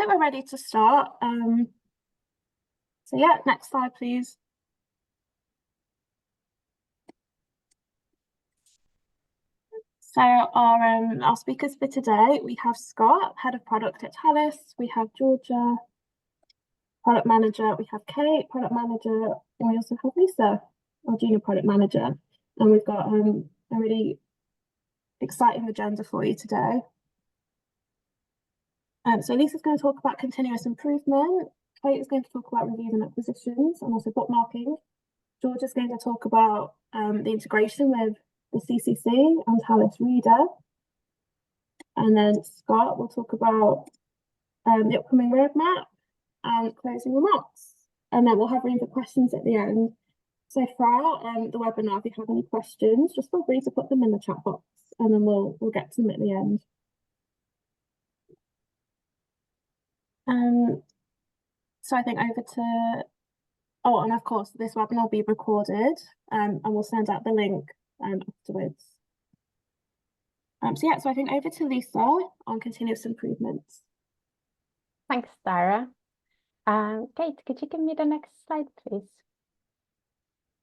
think we're ready to start. So yeah, next slide, please. So our speakers for today, we have Scott, Head of Product at Talis. We have Georgia, Product Manager. We have Kate, Product Manager. And we also have Lisa, our Junior Product Manager. And we've got a really exciting agenda for you today. So Lisa's going to talk about continuous improvement. Kate is going to talk about reviews and acquisitions and also bookmarking. Georgia's going to talk about the integration with the CCC and Talis Reader. And then Scott will talk about the upcoming roadmap and closing remarks. And then we'll have room for questions at the end. So throughout the webinar, if you have any questions, just feel free to put them in the chat box and then we'll get to them at the end. So I think over to, oh, and of course, this webinar will be recorded and we'll send out the link afterwards. So yeah, so I think over to Lisa on continuous improvements. Thanks, Sarah. Kate, could you give me the next slide, please?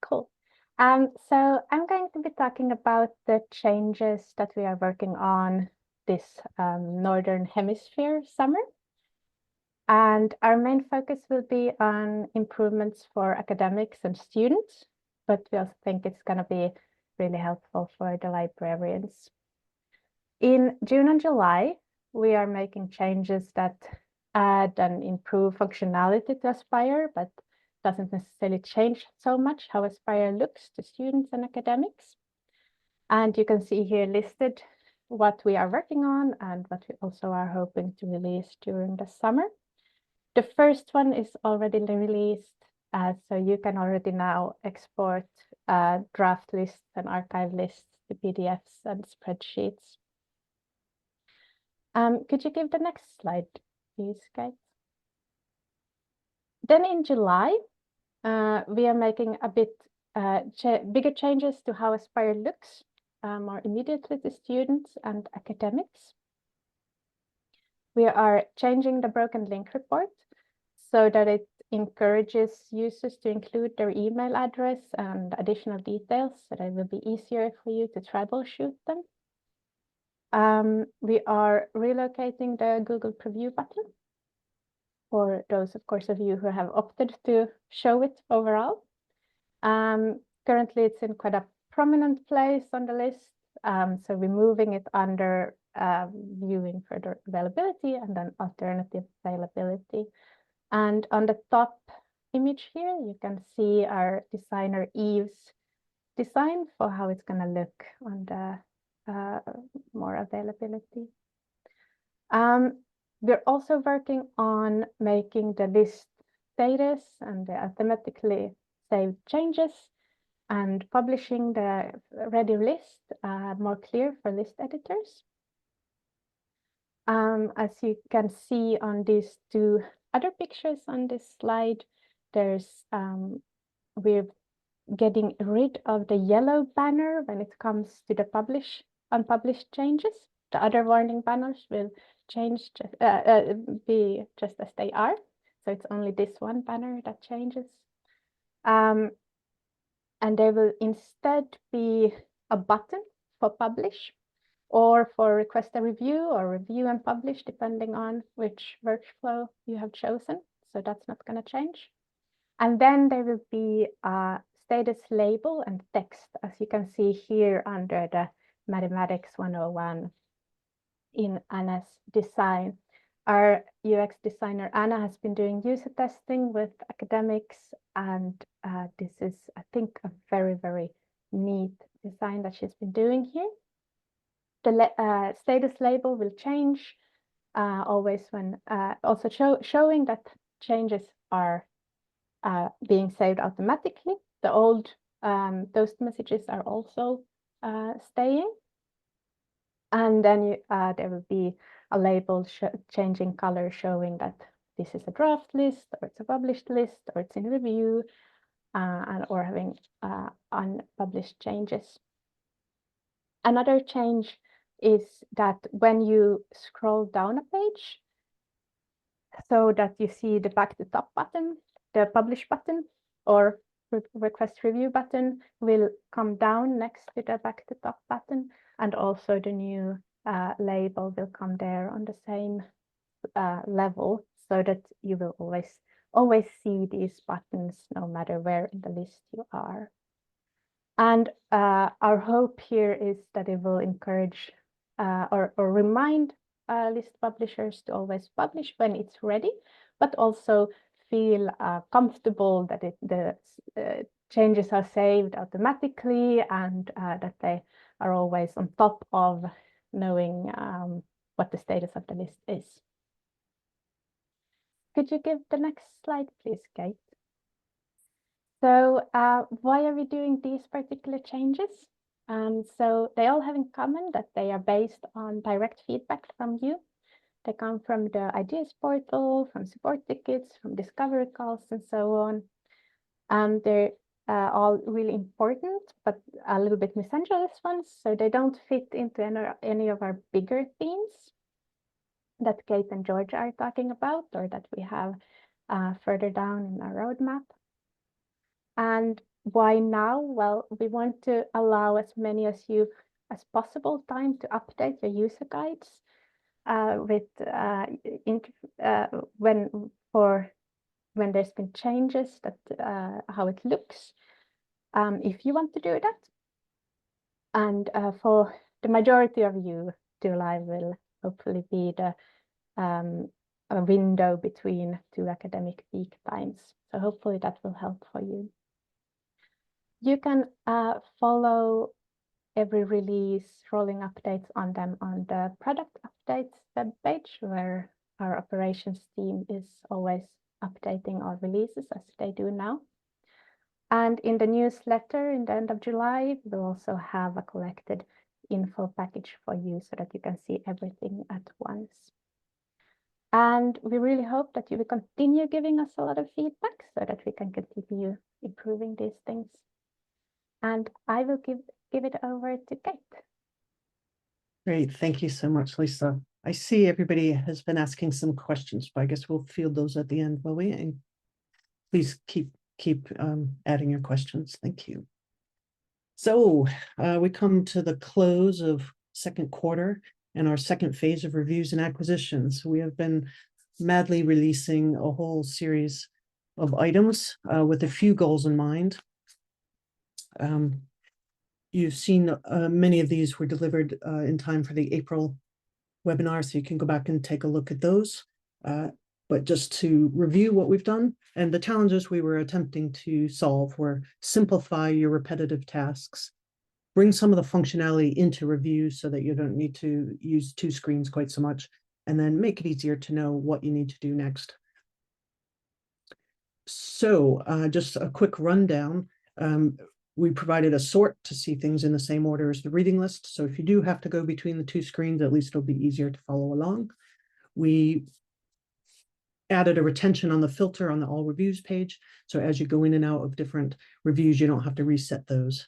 Cool. So I'm going to be talking about the changes that we are working on this Northern Hemisphere summer. And our main focus will be on improvements for academics and students, but we also think it's going to be really helpful for the librarians. In June and July, we are making changes that add and improve functionality to Aspire, but doesn't necessarily change so much how Aspire looks to students and academics. And you can see here listed what we are working on and what we also are hoping to release during the summer. The first one is already released, so you can already now export draft lists and archive lists to PDFs and spreadsheets. Could you give the next slide, please, guys? Then in July, we are making a bit bigger changes to how Aspire looks more immediately to students and academics. We are changing the broken link report so that it encourages users to include their email address and additional details so that it will be easier for you to troubleshoot them. We are relocating the Google Preview button for those, of course, of you who have opted to show it overall. Currently, it's in quite a prominent place on the list. So removing it under viewing further availability and then alternative availability. And on the top image here, you can see our designer Eve's design for how it's going to look on the more availability. We're also working on making the list status and the automatically saved changes and publishing the ready list more clear for list editors. As you can see on these two other pictures on this slide, there's we're getting rid of the yellow banner when it comes to the unpublished changes. The other warning banners will change, be just as they are. So it's only this one banner that changes. And there will instead be a button for publish or for request a review or review and publish, depending on which workflow you have chosen. So that's not going to change. And then there will be a status label and text, as you can see here under the Mathematics 101 in Anna's design. Our UX designer, Anna, has been doing user testing with academics, and this is, I think, a very, very neat design that she's been doing here. The status label will change always when also showing that changes are being saved automatically. The old those messages are also staying. And then there will be a label changing color showing that this is a draft list, or it's a published list, or it's in review, or having unpublished changes. Another change is that when you scroll down a page, so that you see the back to top button, the publish button, or request review button will come down next to the back to top button, and also the new label will come there on the same level, so that you will always see these buttons no matter where in the list you are. And our hope here is that it will encourage or remind list publishers to always publish when it's ready, but also feel comfortable that the changes are saved automatically, and that they are always on top of knowing what the status of the list is. Could you give the next slide, please, Kate? So why are we doing these particular changes? So they all have in common that they are based on direct feedback from you. They come from the ideas portal, from support tickets, from discovery calls, and so on. They're all really important, but a little bit miscellaneous ones. So they don't fit into any of our bigger themes that Kate and Georgia are talking about, or that we have further down in our roadmap. And why now? Well, we want to allow as many as you as possible time to update your user guides when there's been changes, that how it looks, if you want to do that. And for the majority of you, July will hopefully be the a window between two academic peak times. So hopefully that will help for you. You can follow every release, rolling updates on them on the product updates webpage, where our operations team is always updating our releases as they do now. And in the newsletter in the end of July, we'll also have a collected info package for you so that you can see everything at once. And we really hope that you will continue giving us a lot of feedback so that we can continue improving these things. And I will give it over to Kate. Great, thank you so much, Lisa. I see everybody has been asking some questions, but I guess we'll field those at the end, will we? And please keep adding your questions. Thank you. So we come to the close of second quarter and our second phase of reviews and acquisitions. We have been madly releasing a whole series of items with a few goals in mind. You've seen many of these were delivered in time for the April webinar, so you can go back and take a look at those. But just to review what we've done, and the challenges we were attempting to solve were simplify your repetitive tasks, bring some of the functionality into reviews so that you don't need to use two screens quite so much, and then make it easier to know what you need to do next. So just a quick rundown. We provided a sort to see things in the same order as the reading list. So if you do have to go between the two screens, at least it'll be easier to follow along. We added a retention on the filter on the all reviews page. So as you go in and out of different reviews, you don't have to reset those.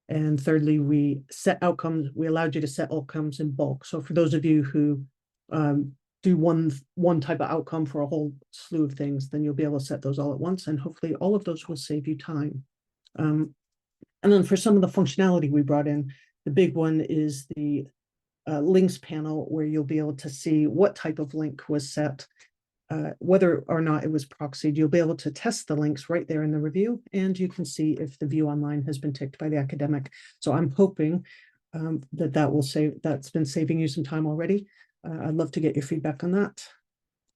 And thirdly, we set outcomes. We allowed you to set outcomes in bulk. So for those of you who do one type of outcome for a whole slew of things, then you'll be able to set those all at once. And hopefully all of those will save you time. And then for some of the functionality we brought in, the big one is the links panel, where you'll be able to see what type of link was set, whether or not it was proxied. You'll be able to test the links right there in the review, and you can see if the view online has been ticked by the academic. So I'm hoping that's been saving you some time already. I'd love to get your feedback on that.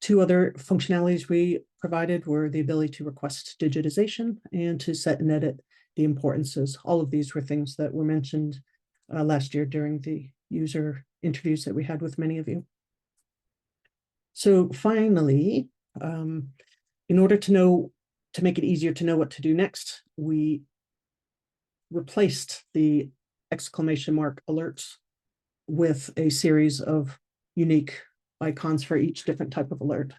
Two other functionalities we provided were the ability to request digitization and to set and edit the importances. All of these were things that were mentioned last year during the user interviews that we had with many of you. So finally, in order to make it easier to know what to do next, we replaced the exclamation mark alerts with a series of unique icons for each different type of alert.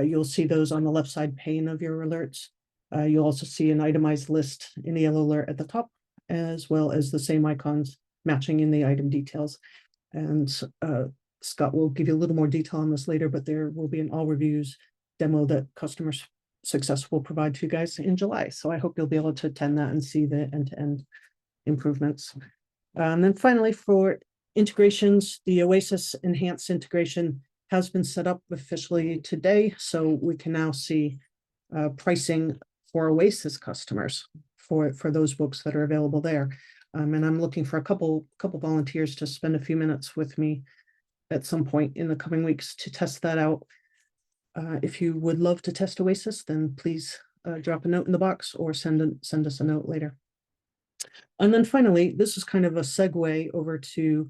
You'll see those on the left side pane of your alerts. You'll also see an itemized list in the yellow alert at the top, as well as the same icons matching in the item details. And Scott will give you a little more detail on this later, but there will be an all reviews demo that customer success will provide to you guys in July. So I hope you'll be able to attend that and see the end-to-end improvements. And then finally, for integrations, the Oasis enhanced integration has been set up officially today, so we can now see pricing for Oasis customers for those books that are available there. And I'm looking for a couple volunteers to spend a few minutes with me at some point in the coming weeks to test that out. If you would love to test Oasis, then please drop a note in the box or send us a note later. And then finally, this is kind of a segue over to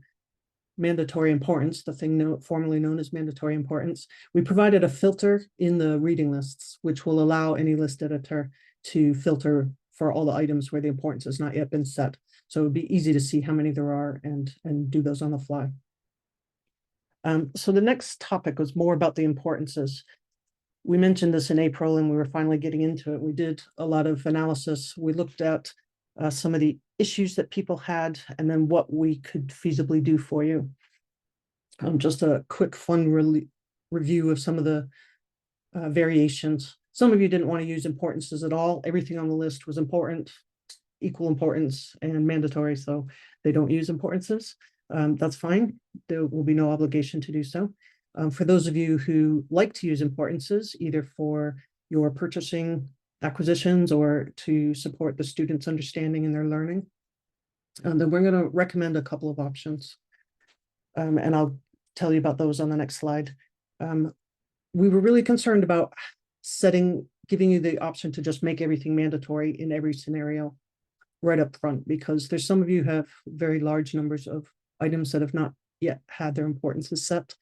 mandatory importance, the thing formerly known as mandatory importance. We provided a filter in the reading lists, which will allow any list editor to filter for all the items where the importance has not yet been set. So it would be easy to see how many there are and do those on the fly. So the next topic was more about the importances. We mentioned this in April and we were finally getting into it. We did a lot of analysis. We looked at some of the issues that people had and then what we could feasibly do for you. Just a quick fun review of some of the variations. Some of you didn't want to use importances at all. Everything on the list was important, equal importance, and mandatory, so they don't use importances. That's fine. There will be no obligation to do so. For those of you who like to use importances, either for your purchasing acquisitions or to support the students' understanding and their learning, then we're going to recommend a couple of options. And I'll tell you about those on the next slide. We were really concerned about giving you the option to just make everything mandatory in every scenario right up front, because there's some of you have very large numbers of items that have not yet had their importances set.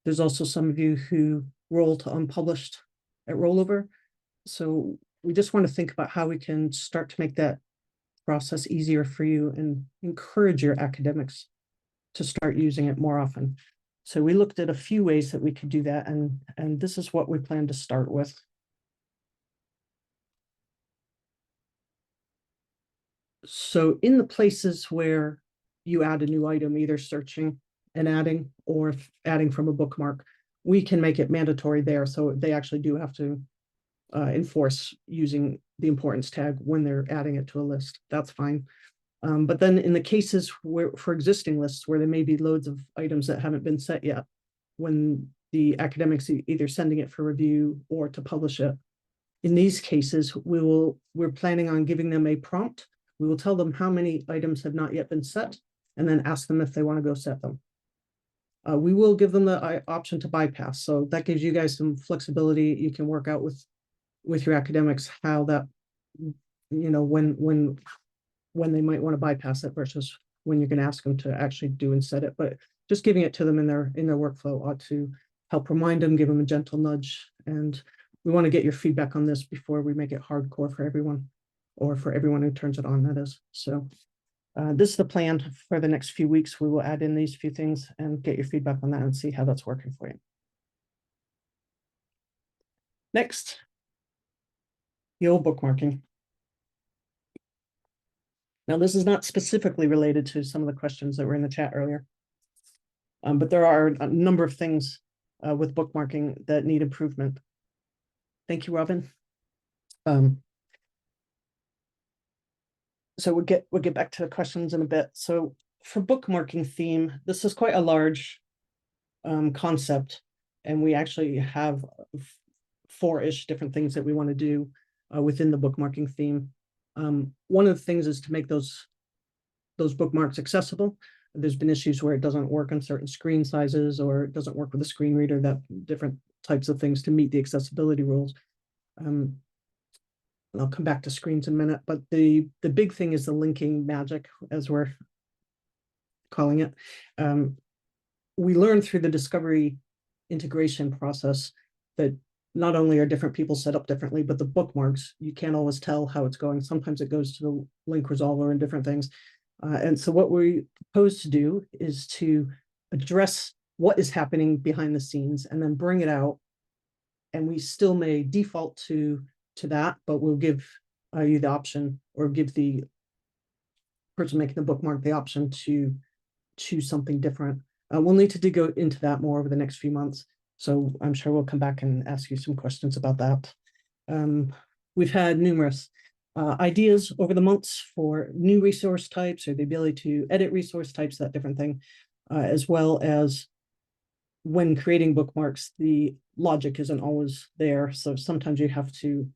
There's also some of you who roll to unpublished at rollover. So we just want to think about how we can start to make that process easier for you and encourage your academics to start using it more often. So we looked at a few ways that we could do that, and this is what we plan to start with. So in the places where you add a new item, either searching and adding or adding from a bookmark, we can make it mandatory there. So they actually do have to enforce using the importance tag when they're adding it to a list. That's fine. But then in the cases where for existing lists where there may be loads of items that haven't been set yet, when the academics either sending it for review or to publish it, in these cases, we're planning on giving them a prompt. We will tell them how many items have not yet been set and then ask them if they want to go set them. We will give them the option to bypass. So that gives you guys some flexibility. You can work out with your academics how that, when they might want to bypass it versus when you're going to ask them to actually do and set it. But just giving it to them in their workflow ought to help remind them, give them a gentle nudge. And we want to get your feedback on this before we make it hardcore for everyone, or for everyone who turns it on, that is. So this is the plan for the next few weeks. We will add in these few things and get your feedback on that and see how that's working for you. Next, the old bookmarking. Now, this is not specifically related to some of the questions that were in the chat earlier, but there are a number of things with bookmarking that need improvement. Thank you, Robin. So we'll get back to the questions in a bit. So for bookmarking theme, this is quite a large concept, and we actually have 4-ish different things that we want to do within the bookmarking theme. One of the things is to make those bookmarks accessible. There's been issues where it doesn't work on certain screen sizes, or it doesn't work with a screen reader, that different types of things to meet the accessibility rules. And I'll come back to screens in a minute, but the big thing is the linking magic, as we're calling it. We learned through the discovery integration process that not only are different people set up differently, but the bookmarks, you can't always tell how it's going. Sometimes it goes to the link resolver and different things. And so what we propose to do is to address what is happening behind the scenes and then bring it out. And we still may default to that, but we'll give you the option, or give the person making the bookmark the option to choose something different. We'll need to go into that more over the next few months. So I'm sure we'll come back and ask you some questions about that. We've had numerous ideas over the months for new resource types or the ability to edit resource types, that different thing, as well as when creating bookmarks, the logic isn't always there. So sometimes you have to,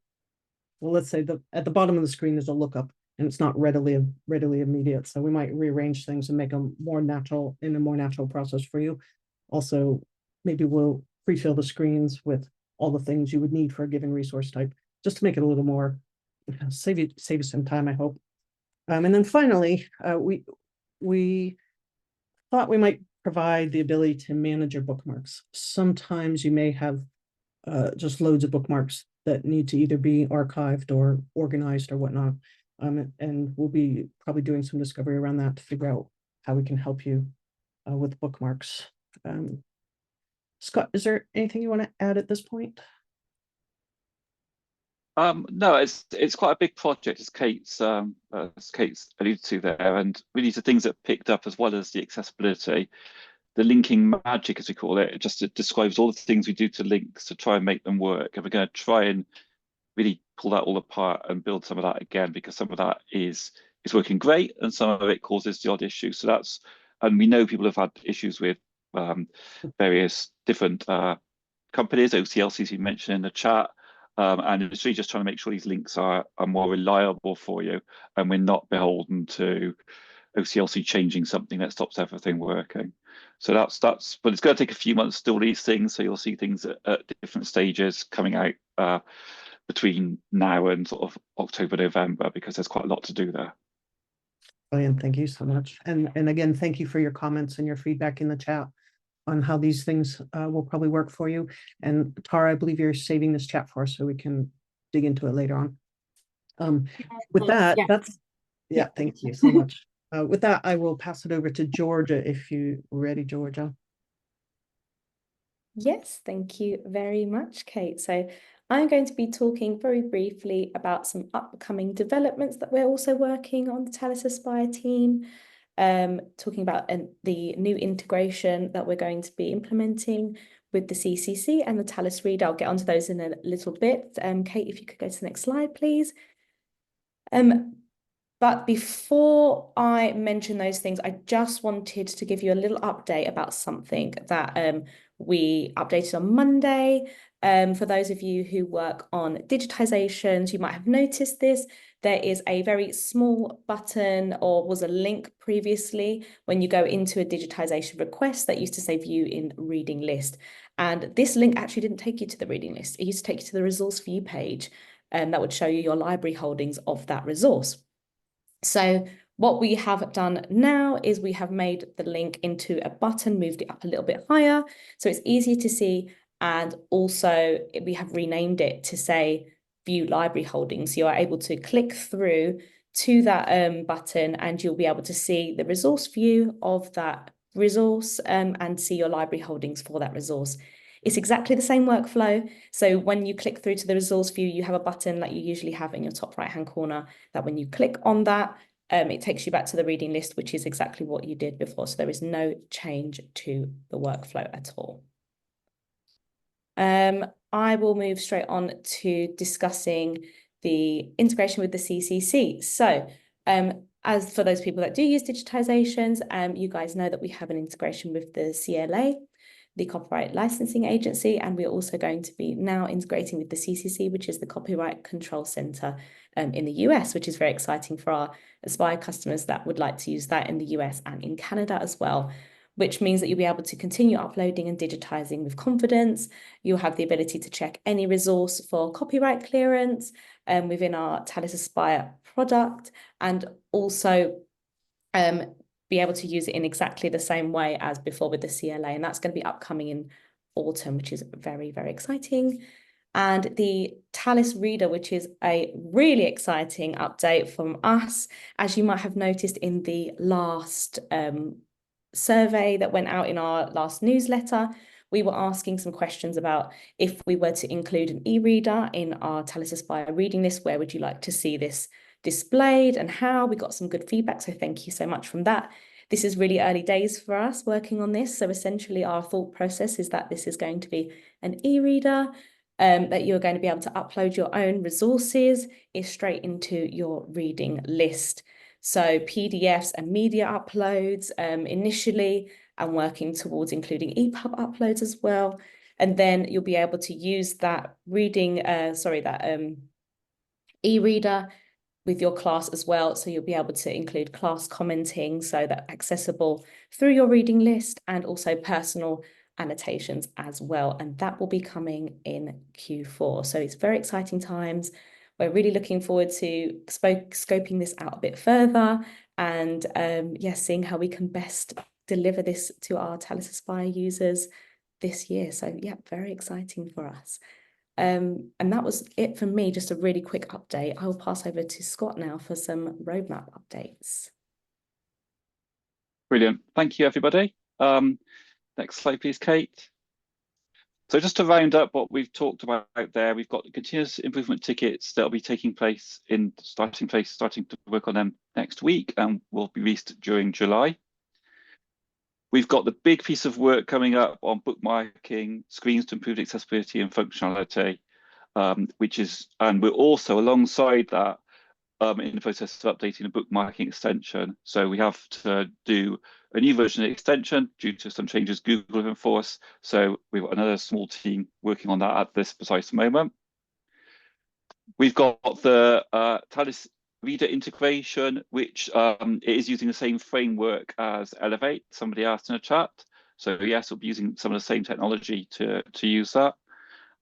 well, let's say at the bottom of the screen is a lookup and it's not readily immediate. So we might rearrange things and make them more natural in a more natural process for you. Also, maybe we'll pre-fill the screens with all the things you would need for a given resource type, just to make it a little more, save you some time, I hope. And then finally, we thought we might provide the ability to manage your bookmarks. Sometimes you may have just loads of bookmarks that need to either be archived or organized or whatnot. And we'll be probably doing some discovery around that to figure out how we can help you with bookmarks. Scott, is there anything you want to add at this point? No, it's quite a big project, as Kate's alluded to there, and really the things that picked up, as well as the accessibility, the linking magic, as we call it, it describes all the things we do to links to try and make them work. And we're going to try and really pull that all apart and build some of that again, because some of that is working great and some of it causes the odd issue. So that's, and we know people have had issues with various different companies, OCLCs you mentioned in the chat. And it's really just trying to make sure these links are more reliable for you, and we're not beholden to OCLC changing something that stops everything working. So that's, but it's going to take a few months to do all these things. So you'll see things at different stages coming out between now and sort of October, November, because there's quite a lot to do there. Brilliant, thank you so much. And again, thank you for your comments and your feedback in the chat on how these things will probably work for you. And Tara, I believe you're saving this chat for us so we can dig into it later on. With that, thank you so much. With that, I will pass it over to Georgia, if you're ready, Georgia. Yes, thank you very much, Kate. So I'm going to be talking very briefly about some upcoming developments that we're also working on the Talis Aspire team. Talking about the new integration that we're going to be implementing with the CCC and the Talis Reader. I'll get onto those in a little bit. Kate, if you could go to the next slide, please. But before I mention those things, I just wanted to give you a little update about something that we updated on Monday. For those of you who work on digitizations, you might have noticed this. There is a very small button, or was a link previously, when you go into a digitization request that used to say view in reading list. And this link actually didn't take you to the reading list. It used to take you to the resource view page, and that would show you your library holdings of that resource. So what we have done now is we have made the link into a button, moved it up a little bit higher, so it's easier to see. And also we have renamed it to say view library holdings. You are able to click through to that button and you'll be able to see the resource view of that resource and see your library holdings for that resource. It's exactly the same workflow. So when you click through to the resource view, you have a button like you usually have in your top right-hand corner, that when you click on that, it takes you back to the reading list, which is exactly what you did before. So there is no change to the workflow at all. I will move straight on to discussing the integration with the CCC. So as for those people that do use digitizations, you guys know that we have an integration with the CLA, the Copyright Licensing Agency, and we're also going to be now integrating with the CCC, which is the Copyright Control Center in the US, which is very exciting for our Aspire customers that would like to use that in the US and in Canada as well, which means that you'll be able to continue uploading and digitizing with confidence. You'll have the ability to check any resource for copyright clearance within our Talis Aspire product, and also be able to use it in exactly the same way as before with the CLA, and that's going to be upcoming in autumn, which is very, very exciting. And the Talis Reader, which is a really exciting update from us, as you might have noticed in the last survey that went out in our last newsletter, we were asking some questions about if we were to include an e-reader in our Talis Aspire reading list, where would you like to see this displayed and how? We got some good feedback, so thank you so much from that. This is really early days for us working on this. So essentially our thought process is that this is going to be an e-reader, that you're going to be able to upload your own resources straight into your reading list. So PDFs and media uploads initially, and working towards including EPUB uploads as well. And then you'll be able to use that e-reader with your class as well. So you'll be able to include class commenting, so that accessible through your reading list, and also personal annotations as well. And that will be coming in Q4. So it's very exciting times. We're really looking forward to scoping this out a bit further, and seeing how we can best deliver this to our Talis Aspire users this year. So yeah, very exciting for us. And that was it for me, just a really quick update. I will pass over to Scott now for some roadmap updates. Brilliant. Thank you, everybody. Next slide, please, Kate. So just to round up what we've talked about there, we've got the continuous improvement tickets that will be starting to work on them next week, and will be released during July. We've got the big piece of work coming up on bookmarking, screens to improve accessibility and functionality, and we're also alongside that in the process of updating the bookmarking extension. So we have to do a new version of the extension due to some changes Google have enforced. So we've got another small team working on that at this precise moment. We've got the Talis Reader integration, which is using the same framework as Elevate. Somebody asked in the chat. So yes, we'll be using some of the same technology to use that.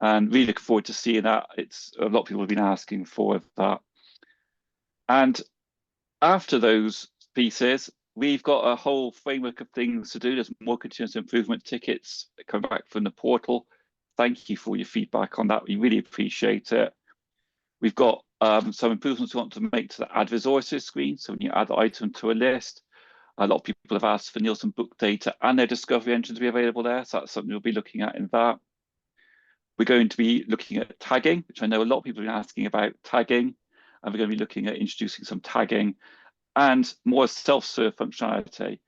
And really looking forward to seeing that. It's a lot of people have been asking for that. And after those pieces, we've got a whole framework of things to do. There's more continuous improvement tickets that come back from the portal. Thank you for your feedback on that. We really appreciate it. We've got some improvements we want to make to the add resources screen. So when you add the item to a list, a lot of people have asked for Nielsen book data and their discovery engine to be available there. So that's something we'll be looking at in that. We're going to be looking at tagging, which I know a lot of people have been asking about tagging. And we're going to be looking at introducing some tagging and more self-serve functionality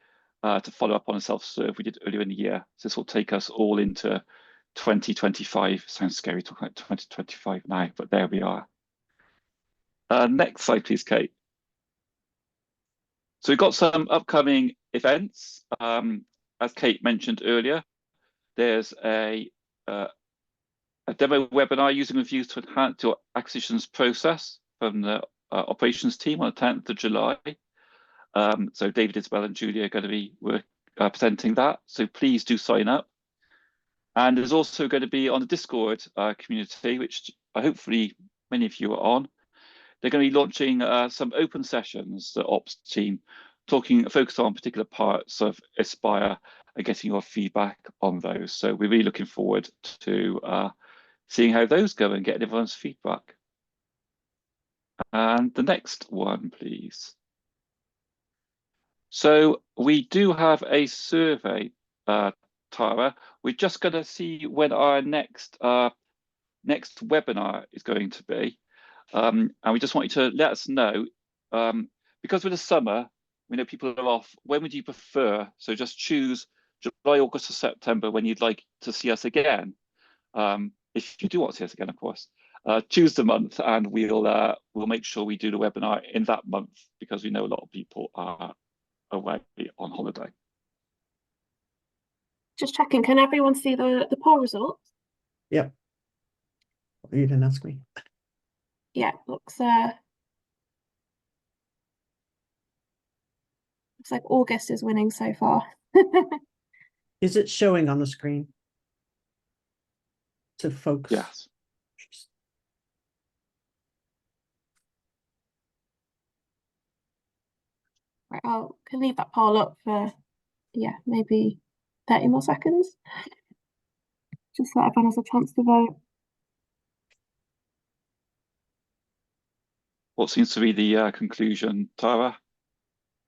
to follow up on a self-serve we did earlier in the year. So this will take us all into 2025. Sounds scary talking about 2025 now, but there we are. Next slide, please, Kate. So we've got some upcoming events. As Kate mentioned earlier, there's a demo webinar using reviews to enhance your acquisitions process from the operations team on the 10th of July. So David, Isabel and Julia are going to be presenting that. So please do sign up. And there's also going to be on the Discord community, which hopefully many of you are on. They're going to be launching some open sessions, the ops team, focused on particular parts of Aspire and getting your feedback on those. So we're really looking forward to seeing how those go and getting everyone's feedback. And the next one, please. So we do have a survey, Tara. We're just going to see when our next webinar is going to be. And we just want you to let us know, because with the summer, we know people are off. When would you prefer? So just choose July, August, or September when you'd like to see us again. If you do want to see us again, of course. Choose the month, and we'll make sure we do the webinar in that month, because we know a lot of people are away on holiday. Just checking, can everyone see the poll results? Yep. You didn't ask me. Yeah, looks like August is winning so far. Is it showing on the screen to folks? Yes. Right, I can leave that poll up for, yeah, maybe 30 more seconds. Just so everyone has a chance to vote. What seems to be the conclusion, Tara?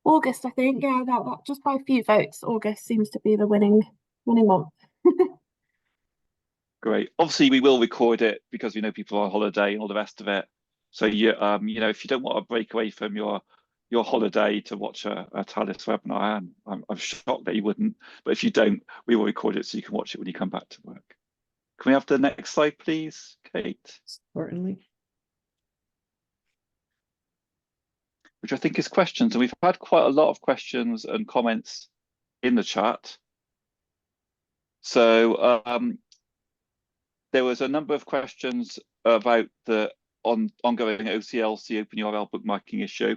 August, I think, yeah, that just by a few votes, August seems to be the winning month. Great. Obviously, we will record it because we know people are on holiday and all the rest of it. So you know, if you don't want to break away from your your holiday to watch a Talis webinar, and I'm shocked that you wouldn't. But if you don't, we will record it so you can watch it when you come back to work. Can we have the next slide, please, Kate? Certainly. Which I think is questions, and we've had quite a lot of questions and comments in the chat. So there was a number of questions about the ongoing OCLC Open URL bookmarking issue.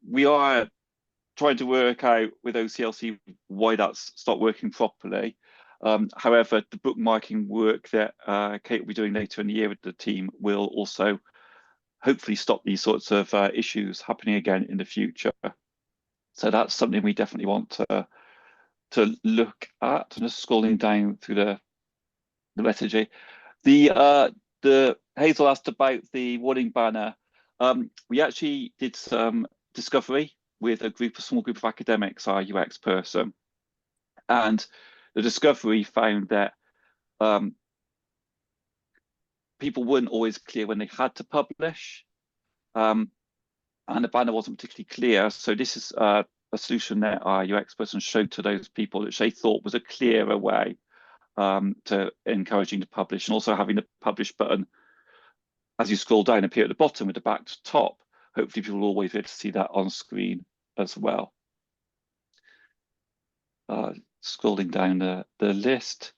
We are trying to work out with OCLC why that's stopped working properly. However, the bookmarking work that Kate will be doing later in the year with the team will also hopefully stop these sorts of issues happening again in the future. So that's something we definitely want to look at. I'm just scrolling down through the messaging. The Hazel asked about the warning banner. We actually did some discovery with a small group of academics, our UX person, and the discovery found that people weren't always clear when they had to publish, and the banner wasn't particularly clear. So this is a solution that our UX person showed to those people that they thought was a clearer way to encouraging to publish, and also having the publish button as you scroll down appear at the bottom with the back to top. Hopefully people will always be able to see that on screen as well. Scrolling down the list.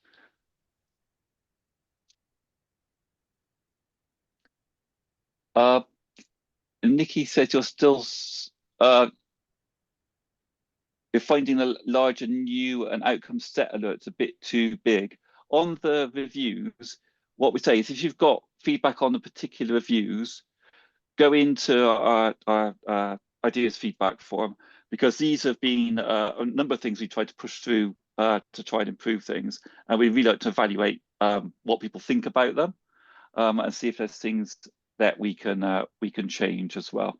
Nikki says you're still you're finding the larger new and outcome set alerts a bit too big. On the reviews, what we say is if you've got feedback on the particular reviews, go into our ideas feedback form, because these have been a number of things we tried to push through to try and improve things, and we really like to evaluate what people think about them and see if there's things that we can change as well.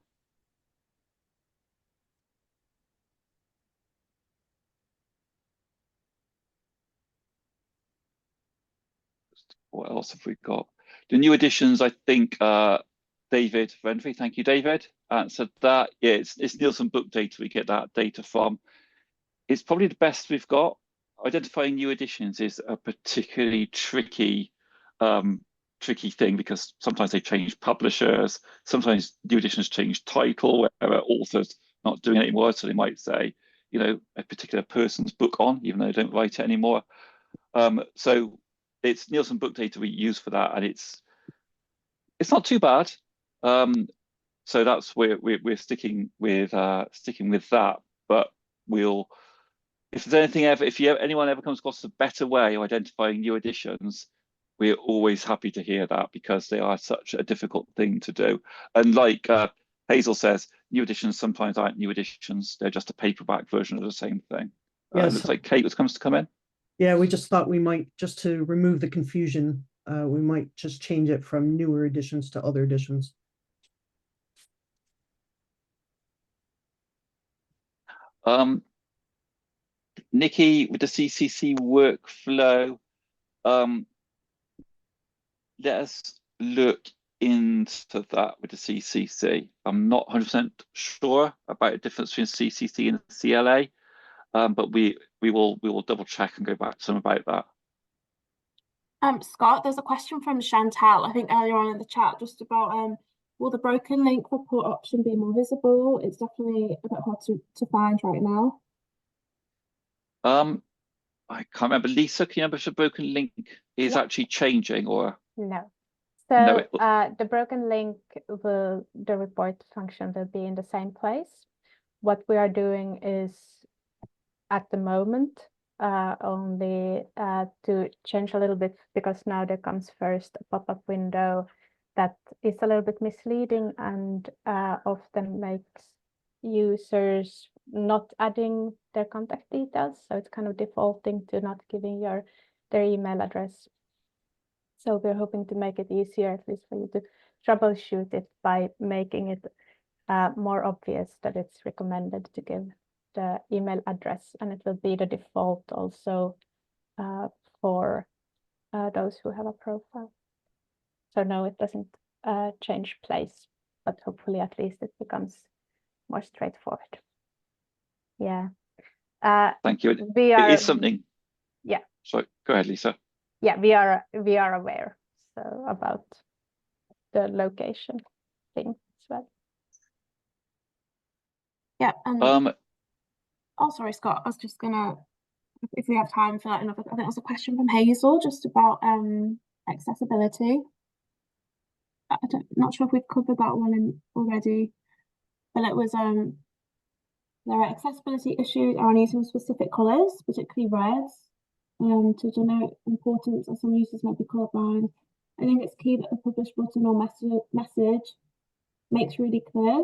What else have we got? The new editions, I think David Renfrey, thank you, David, answered that. Yeah, it's Nielsen book data we get that data from. It's probably the best we've got. Identifying new editions is a particularly tricky thing, because sometimes they change publishers, sometimes new editions change title, where authors not doing it anymore, so they might say, you know, a particular person's book on, even though they don't write it anymore. So it's Nielsen book data we use for that, and it's not too bad. So that's where we're sticking with that. But we'll, if there's anything ever, if anyone ever comes across a better way of identifying new editions, we're always happy to hear that, because they are such a difficult thing to do. And like Hazel says, new editions sometimes aren't new editions; they're just a paperback version of the same thing. Yes. Looks like Kate was comes to come in. Yeah, we just thought we might, just to remove the confusion, we might just change it from newer editions to other editions. Nikki, with the CCC workflow, let us look into that with the CCC. I'm not 100% sure about the difference between CCC and CLA, but we will double check and go back to them about that. Scott, there's a question from Chantal, I think earlier on in the chat, just about will the broken link report option be more visible? It's definitely a bit hard to find right now. I can't remember. Lisa, can you remember if the broken link is actually changing, or? No. So No, the broken link the report function will be in the same place. What we are doing is at the moment only to change a little bit, because now there comes first a pop-up window that is a little bit misleading and often makes users not adding their contact details. So it's kind of defaulting to not giving their email address. So we're hoping to make it easier, at least for you to troubleshoot it, by making it more obvious that it's recommended to give the email address, and it will be the default also for those who have a profile. So no, it doesn't change place, but hopefully at least it becomes more straightforward. Yeah. Thank you. We It are, is something. Yeah. Sorry, go ahead, Lisa. Yeah, we are aware about the location thing as well. Yeah. And oh, sorry, Scott. I was just gonna, if we have time for that, another. I think there was a question from Hazel just about accessibility. Not sure if we've covered that one already, but it was there are accessibility issues around using specific colours, particularly reds, to denote importance, as some users might be colourblind. I think it's key that the publish button or message makes really clear.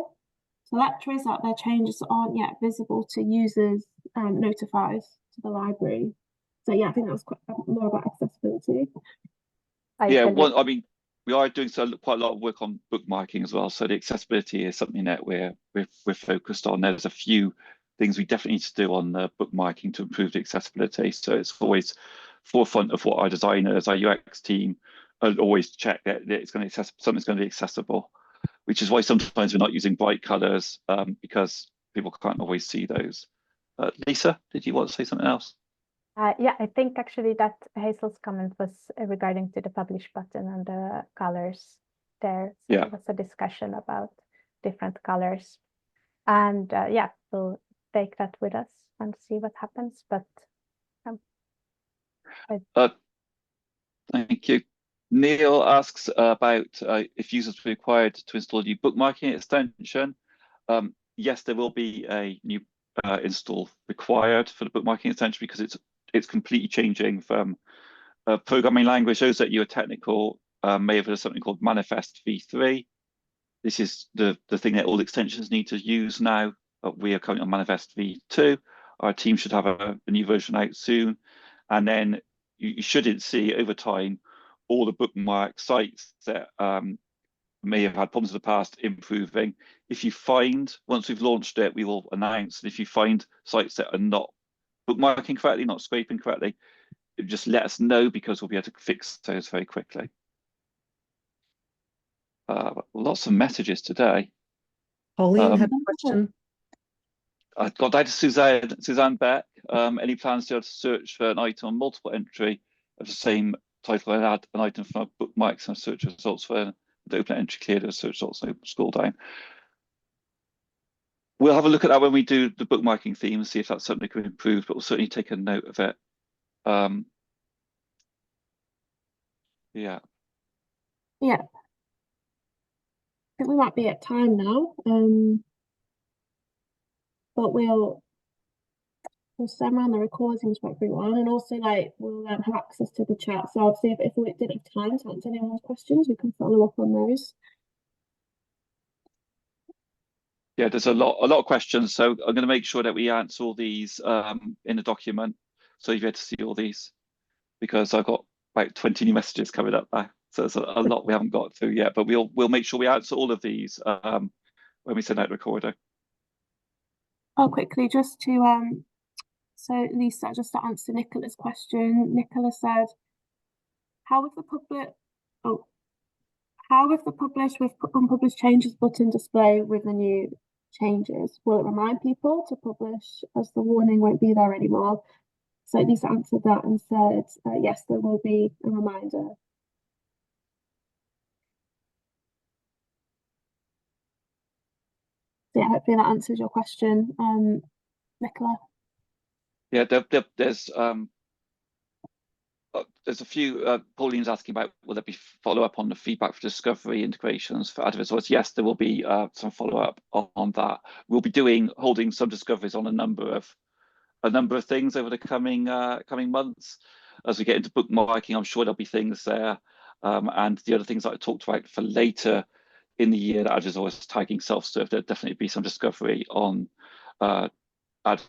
So that trace out their changes aren't yet visible to users notifies to the library. So yeah, I think that was quite more about accessibility. Yeah, well, I mean, we are doing quite a lot of work on bookmarking as well. So the accessibility is something that we're focused on. There's a few things we definitely need to do on the bookmarking to improve the accessibility. So it's always forefront of what our designers, our UX team, always check that it's going to something's going to be accessible, which is why sometimes we're not using bright colors because people can't always see those. Lisa, did you want to say something else? Yeah, I think actually that Hazel's comment was regarding to the publish button and the colors there. So there was a discussion about different colors. And yeah, we'll take that with us and see what happens. But thank you. Neil asks about if users are required to install a new bookmarking extension. Yes, there will be a new install required for the bookmarking extension because it's completely changing from programming language. Those that you are technical may have heard of something called Manifest v3. This is the thing that all extensions need to use now. We are currently on Manifest v2. Our team should have a new version out soon. And then you shouldn't see over time all the bookmark sites that may have had problems in the past improving. If you find, once we've launched it, we will announce that if you find sites that are not bookmarking correctly, not scraping correctly, just let us know because we'll be able to fix those very quickly. Lots of messages today. Pauline had a question. I got down to Suzanne Beck. Any plans to search for an item on multiple entry of the same title and add an item from our bookmarks and search results for the open entry cleared as search results, so scroll down. We'll have a look at that when we do the bookmarking theme and see if that's something we can improve, but we'll certainly take a note of it. Yeah. Yeah. I think we might be at time now. But we'll send around the recordings for everyone, and also we'll have access to the chat. So obviously if we didn't have time to answer anyone's questions, we can follow up on those. Yeah, there's a lot of questions, so I'm going to make sure that we answer all these in the document, so you get to see all these, because I've got about 20 new messages coming up there. So there's a lot we haven't got through yet, but we'll make sure we answer all of these when we send out the recorder. Oh, quickly, just to so Lisa, just to answer Nicola's question. Nicola said, how if the publish with unpublished changes button display with the new changes? Will it remind people to publish as the warning won't be there anymore? So Lisa answered that and said, yes, there will be a reminder. So yeah, hopefully that answers your question, Nicola. Yeah, there's a few. Pauline's asking about will there be follow up on the feedback for discovery integrations for ad resource? Yes, there will be some follow up on that. We'll be holding some discoveries on a number of things over the coming months. As we get into bookmarking, I'm sure there'll be things there, and the other things that I talked about for later in the year that ad resource tagging self-serve. There'll definitely be some discovery on ad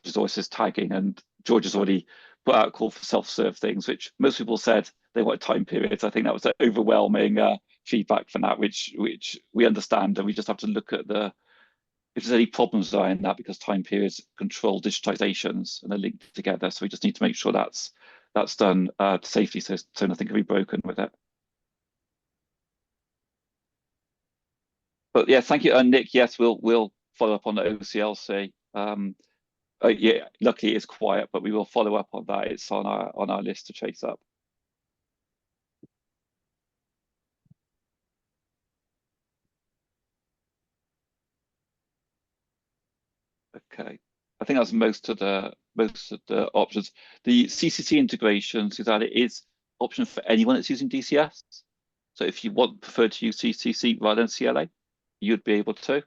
resources tagging, and George has already put out a call for self-serve things, which most people said they wanted time periods. I think that was an overwhelming feedback from that, which we understand, and we just have to look at if there's any problems in that, because time periods control digitizations and they're linked together. So we just need to make sure that's done safely, so nothing can be broken with it. But yeah, thank you, Nick. Yes, we'll follow up on the OCLC. Yeah, luckily it's quiet, but we will follow up on that. It's on our list to chase up. Okay, I think that's most of the options. The CCC integration, Suzanne, it is option for anyone that's using DCS. So if you prefer to use CCC rather than CLA, you'd be able to.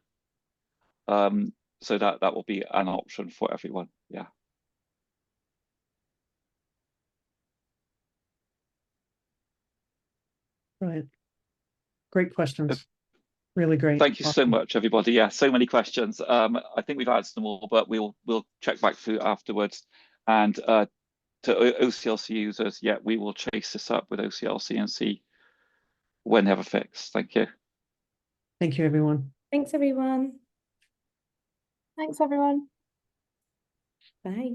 So that will be an option for everyone. Yeah. Right. Great questions. Really great. Thank you so Awesome. much, everybody. Yeah, so many questions. I think we've answered them all, but we'll check back through afterwards. And to OCLC users, yeah, we will chase this up with OCLC and see when they have a fix. Thank you. Thank you, everyone. Thanks, everyone. Thanks, everyone. Bye.